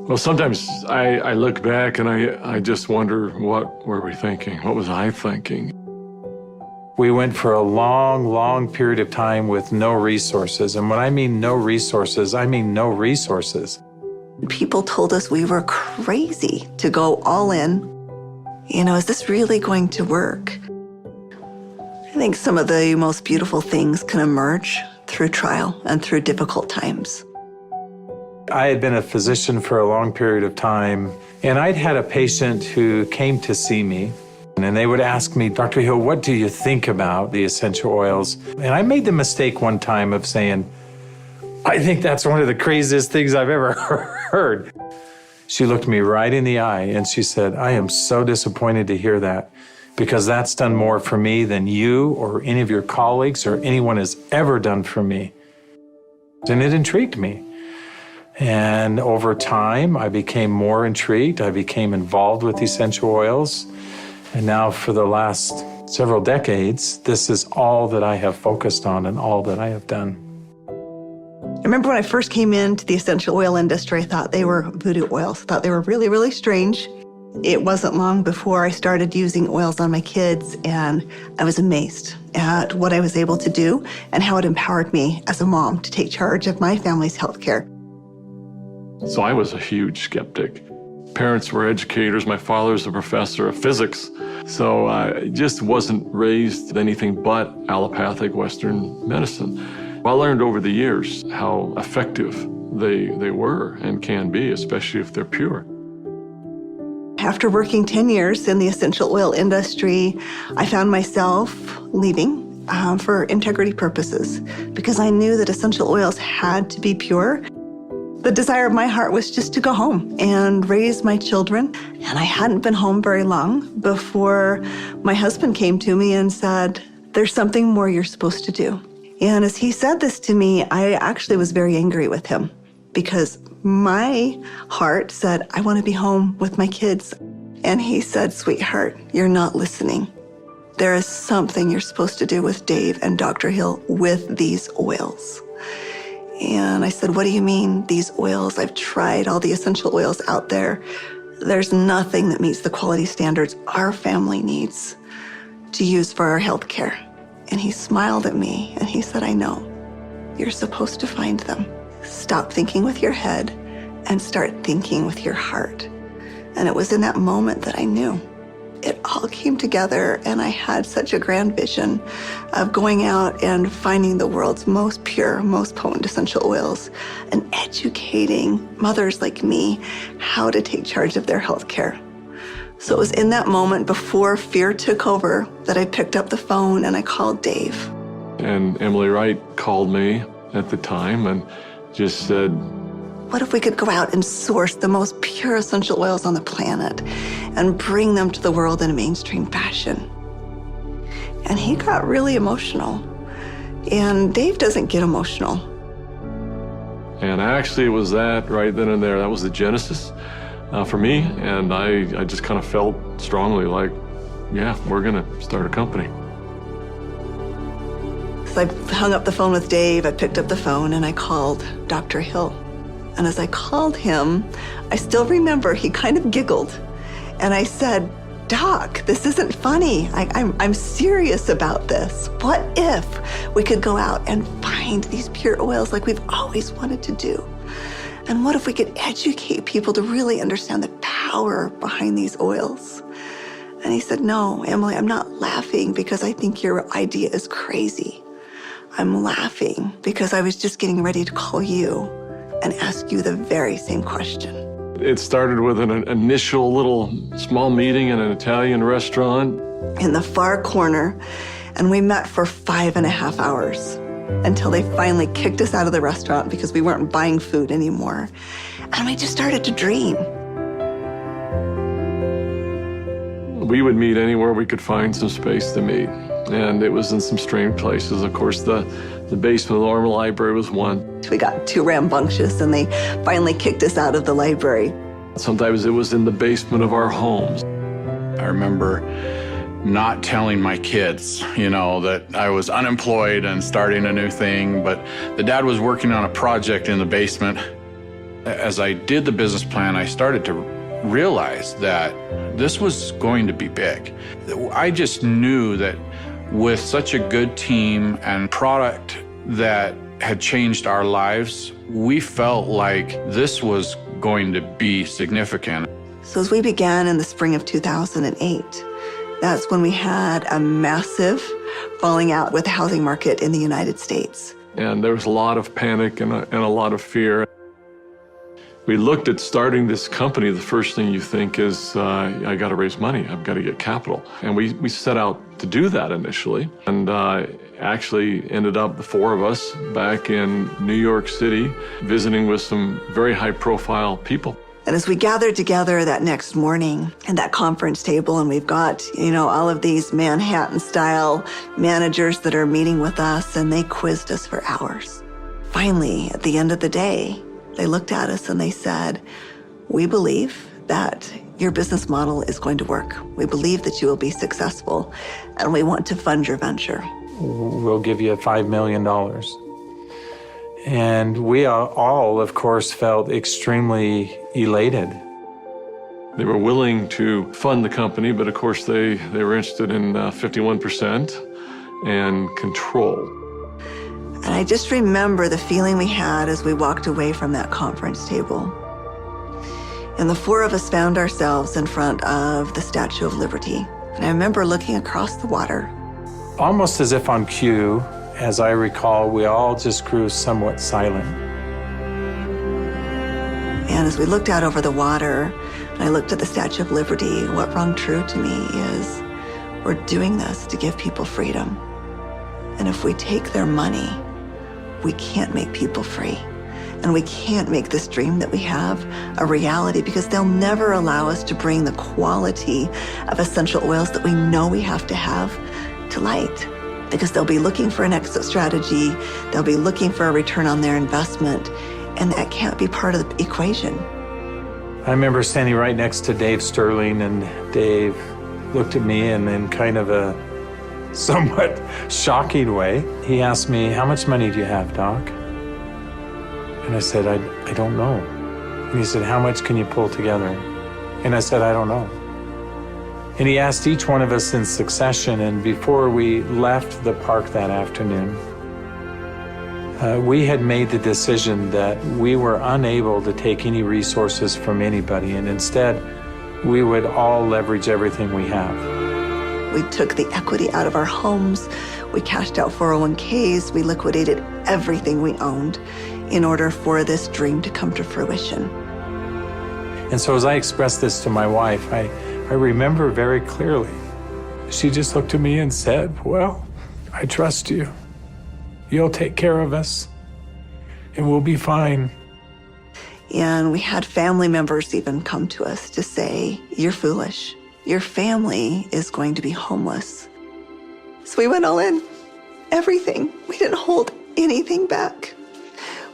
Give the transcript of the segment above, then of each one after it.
Well, sometimes I look back and I just wonder, what were we thinking? What was I thinking? We went for a long, long period of time with no resources. And when I mean no resources, I mean no resources. People told us we were crazy to go all in. You know, is this really going to work? I think some of the most beautiful things can emerge through trial and through difficult times. I had been a physician for a long period of time, and I'd had a patient who came to see me, and they would ask me, Dr. Hill, what do you think about the essential oils? And I made the mistake one time of saying, I think that's one of the craziest things I've ever heard. She looked me right in the eye and she said, I am so disappointed to hear that, because that's done more for me than you or any of your colleagues or anyone has ever done for me. And it intrigued me. And over time, I became more intrigued. I became involved with essential oils. And now for the last several decades, this is all that I have focused on and all that I have done. I remember when I first came into the essential oil industry, I thought they were voodoo oils. I thought they were really, really strange. It wasn't long before I started using oils on my kids, and I was amazed at what I was able to do and how it empowered me as a mom to take charge of my family's health care. So I was a huge skeptic. Parents were educators. My father's a professor of physics. So I just wasn't raised with anything but allopathic Western medicine. I learned over the years how effective they were and can be, especially if they're pure. After working 10 years in the essential oil industry, I found myself leaving for integrity purposes, because I knew that essential oils had to be pure. The desire of my heart was just to go home and raise my children. And I hadn't been home very long before my husband came to me and said, there's something more you're supposed to do. And as he said this to me, I actually was very angry with him, because my heart said, I want to be home with my kids. And he said, sweetheart, you're not listening. There is something you're supposed to do with Dave and Dr. Hill with these oils. And I said, what do you mean, these oils? I've tried all the essential oils out there. There's nothing that meets the quality standards our family needs to use for our health care. And he smiled at me and he said, I know. You're supposed to find them. Stop thinking with your head and start thinking with your heart. And it was in that moment that I knew. It all came together, and I had such a grand vision of going out and finding the world's most pure, most potent essential oils and educating mothers like me how to take charge of their health care. So it was in that moment, before fear took over, that I picked up the phone and I called Dave. And Emily Wright called me at the time and just said, what if we could go out and source the most pure essential oils on the planet and bring them to the world in a mainstream fashion? And he got really emotional. And Dave doesn't get emotional. And actually it was that right then and there. That was the genesis for me. And I just kind of felt strongly like, yeah, we're going to start a company. So I hung up the phone with Dave. I picked up the phone and I called Dr. Hill. And as I called him, I still remember he kind of giggled. And I said, Doc, this isn't funny. I'm serious about this. What if we could go out and find these pure oils like we've always wanted to do? And what if we could educate people to really understand the power behind these oils? And he said, no, Emily, I'm not laughing because I think your idea is crazy. I'm laughing because I was just getting ready to call you and ask you the very same question. It started with an initial little small meeting in an Italian restaurant. In the far corner, and we met for 5.5 hours until they finally kicked us out of the restaurant because we weren't buying food anymore. And we just started to dream. We would meet anywhere we could find some space to meet. And it was in some strange places. Of course, the basement of the Normal Library was one. We got too rambunctious and they finally kicked us out of the library. Sometimes it was in the basement of our homes. I remember not telling my kids, that I was unemployed and starting a new thing, but the dad was working on a project in the basement. As I did the business plan, I started to realize that this was going to be big. I just knew that with such a good team and product that had changed our lives, we felt like this was going to be significant. So as we began in the spring of 2008, that's when we had a massive falling out with the housing market in the United States. And there was a lot of panic and a lot of fear. We looked at starting this company. The first thing you think is, I got to raise money. I've got to get capital. And we set out to do that initially. And actually ended up, the four of us, back in New York City, visiting with some very high-profile people. And as we gathered together that next morning at that conference table, and we've got, all of these Manhattan-style managers that are meeting with us, and they quizzed us for hours. Finally, at the end of the day, they looked at us and they said, "We believe that your business model is going to work. We believe that you will be successful, and we want to fund your venture. We'll give you $5 million. And we all, of course, felt extremely elated. They were willing to fund the company, but of course they were interested in 51% and control. And I just remember the feeling we had as we walked away from that conference table. And the four of us found ourselves in front of the Statue of Liberty. And I remember looking across the water. Almost as if on cue, as I recall, we all just grew somewhat silent. And as we looked out over the water, and I looked at the Statue of Liberty, what rung true to me is we're doing this to give people freedom. And if we take their money, we can't make people free. And we can't make this dream that we have a reality, because they'll never allow us to bring the quality of essential oils that we know we have to have to light. Because they'll be looking for an exit strategy, they'll be looking for a return on their investment, and that can't be part of the equation. I remember standing right next to Dave Sterling, and Dave looked at me and in kind of a somewhat shocking way, he asked me, "How much money do you have, Doc?" And I said, I don't know. And he said, "How much can you pull together?" And I said, "I don't know." And he asked each one of us in succession, and before we left the park that afternoon, we had made the decision that we were unable to take any resources from anybody, and instead, we would all leverage everything we have. We took the equity out of our homes, we cashed out 401ks, we liquidated everything we owned in order for this dream to come to fruition. And so as I expressed this to my wife, I remember very clearly, she just looked at me and said, "Well, I trust you. You'll take care of us, and we'll be fine." And we had family members even come to us to say, "You're foolish. Your family is going to be homeless." So we went all in, everything. We didn't hold anything back.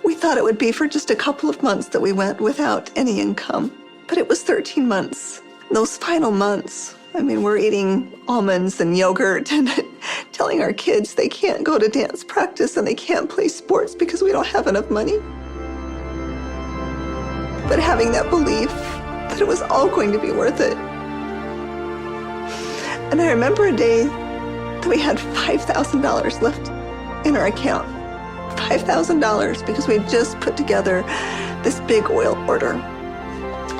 We thought it would be for just a couple of months that we went without any income, but it was 13 months. Those final months, we're eating almonds and yogurt and telling our kids they can't go to dance practice and they can't play sports because we don't have enough money. But having that belief that it was all going to be worth it. And I remember a day that we had $5,000 left in our account. $5,000 because we had just put together this big oil order.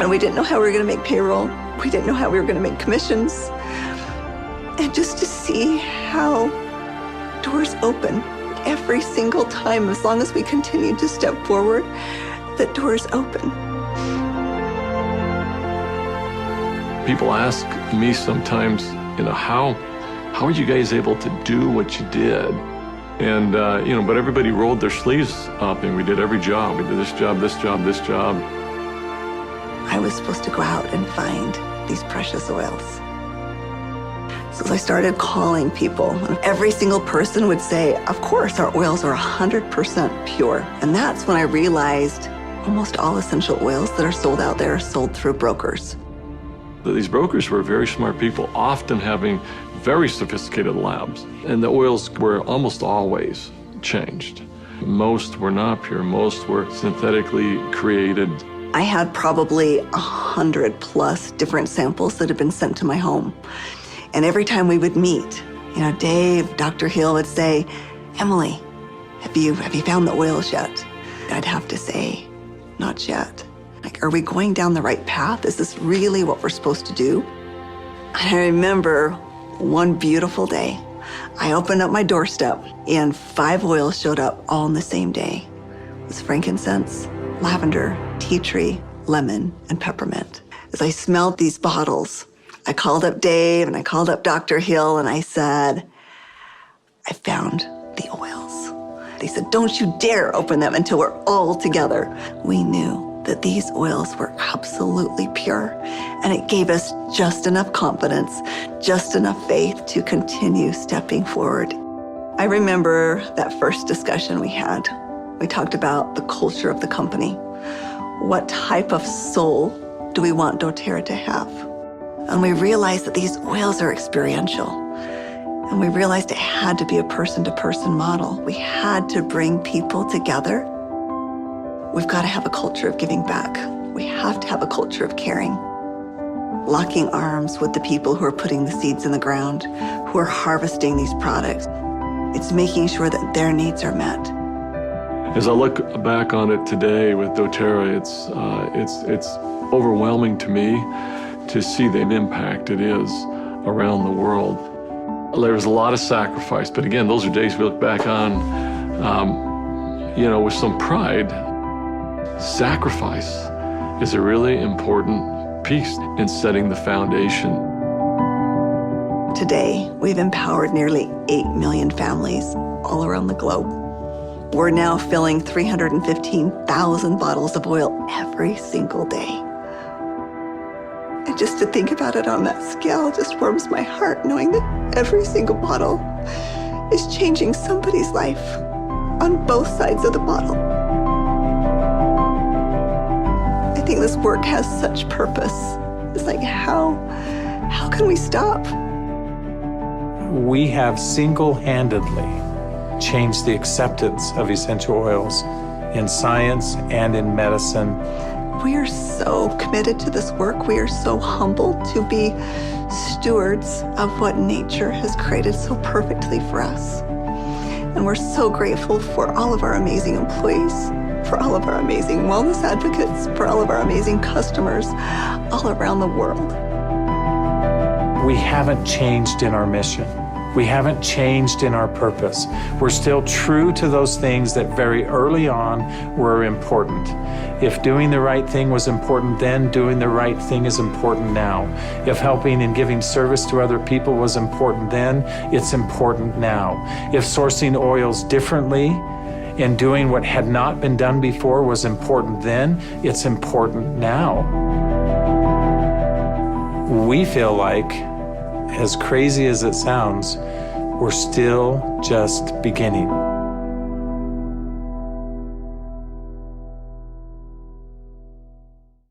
And we didn't know how we were going to make payroll. We didn't know how we were going to make commissions. And just to see how doors open every single time, as long as we continued to step forward, that doors open. People ask me sometimes, how are you guys able to do what you did? And, but everybody rolled their sleeves up and we did every job. We did this job, this job, this job. I was supposed to go out and find these precious oils. So as I started calling people, every single person would say, "Of course, our oils are 100% pure." And that's when I realized almost all essential oils that are sold out there are sold through brokers. These brokers were very smart people, often having very sophisticated labs. And the oils were almost always changed. Most were not pure, most were synthetically created. I had probably 100+ different samples that had been sent to my home. And every time we would meet, Dave, Dr. Hill would say, Emily, have you found the oils yet? I'd have to say, not yet. Like, are we going down the right path? Is this really what we're supposed to do? And I remember one beautiful day, I opened up my doorstep and 5 oils showed up all in the same day. It was frankincense, lavender, tea tree, lemon, and peppermint. As I smelled these bottles, I called up Dave and I called up Dr. Hill and I said, I found the oils. They said, don't you dare open them until we're all together. We knew that these oils were absolutely pure, and it gave us just enough confidence, just enough faith to continue stepping forward. I remember that first discussion we had. We talked about the culture of the company. What type of soul do we want doTERRA to have? And we realized that these oils are experiential. And we realized it had to be a person-to-person model. We had to bring people together. We've got to have a culture of giving back. We have to have a culture of caring. Locking arms with the people who are putting the seeds in the ground, who are harvesting these products. It's making sure that their needs are met. As I look back on it today with doTERRA, it's overwhelming to me to see the impact it is around the world. There was a lot of sacrifice, but again, those are days we look back on, with some pride. Sacrifice is a really important piece in setting the foundation. Today, we've empowered nearly 8 million families all around the globe. We're now filling 315,000 bottles of oil every single day. And just to think about it on that scale just warms my heart, knowing that every single bottle is changing somebody's life on both sides of the bottle. I think this work has such purpose. It's like, how can we stop? We have single-handedly changed the acceptance of essential oils in science and in medicine. We are so committed to this work. We are so humbled to be stewards of what nature has created so perfectly for us. And we're so grateful for all of our amazing employees, for all of our amazing wellness advocates, for all of our amazing customers all around the world. We haven't changed in our mission. We haven't changed in our purpose. We're still true to those things that very early on were important. If doing the right thing was important then, doing the right thing is important now. If helping and giving service to other people was important then, it's important now. If sourcing oils differently and doing what had not been done before was important then, it's important now. We feel like, as crazy as it sounds, we're still just beginning.